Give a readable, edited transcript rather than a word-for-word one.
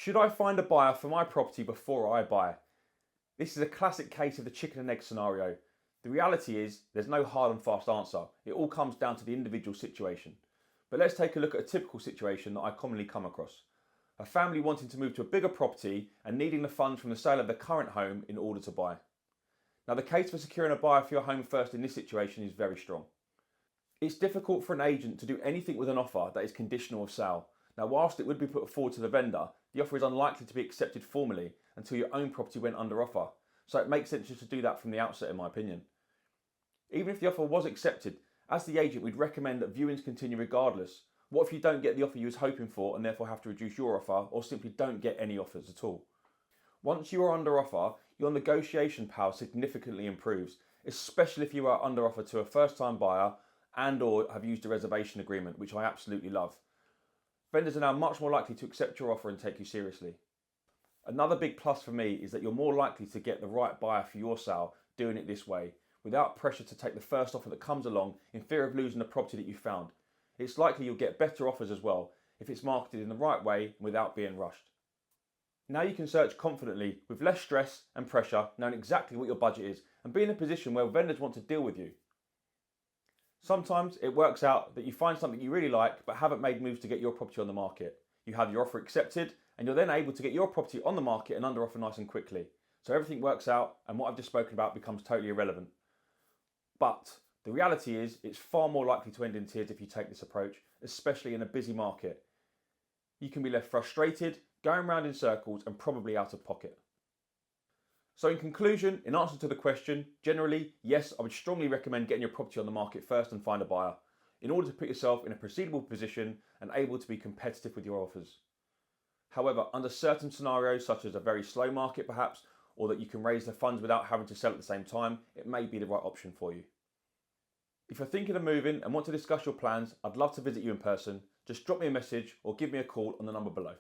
Should I find a buyer for my property before I buy? This is a classic case of the chicken and egg scenario. The reality is there's no hard and fast answer. It all comes down to the individual situation. But let's take a look at a typical situation that I commonly come across. A family wanting to move to a bigger property and needing the funds from the sale of their current home in order to buy. Now, the case for securing a buyer for your home first in this situation is very strong. It's difficult for an agent to do anything with an offer that is conditional of sale. Now, whilst it would be put forward to the vendor, the offer is unlikely to be accepted formally until your own property went under offer. So it makes sense just to do that from the outset, in my opinion. Even if the offer was accepted, as the agent, we'd recommend that viewings continue regardless. What if you don't get the offer you was hoping for and therefore have to reduce your offer, or simply don't get any offers at all? Once you are under offer, your negotiation power significantly improves, especially if you are under offer to a first-time buyer and or have used a reservation agreement, which I absolutely love. Vendors are now much more likely to accept your offer and take you seriously. Another big plus for me is that you're more likely to get the right buyer for your sale doing it this way, without pressure to take the first offer that comes along in fear of losing the property that you found. It's likely you'll get better offers as well if it's marketed in the right way and without being rushed. Now you can search confidently with less stress and pressure, knowing exactly what your budget is and be in a position where vendors want to deal with you. Sometimes it works out that you find something you really like but haven't made moves to get your property on the market. You have your offer accepted and you're then able to get your property on the market and under offer nice and quickly. So everything works out and what I've just spoken about becomes totally irrelevant. But the reality is it's far more likely to end in tears if you take this approach, especially in a busy market. You can be left frustrated, going round in circles and probably out of pocket. So in conclusion, in answer to the question, generally, yes, I would strongly recommend getting your property on the market first and find a buyer, in order to put yourself in a proceedable position and able to be competitive with your offers. However, under certain scenarios, such as a very slow market perhaps, or that you can raise the funds without having to sell at the same time, it may be the right option for you. If you're thinking of moving and want to discuss your plans, I'd love to visit you in person. Just drop me a message or give me a call on the number below.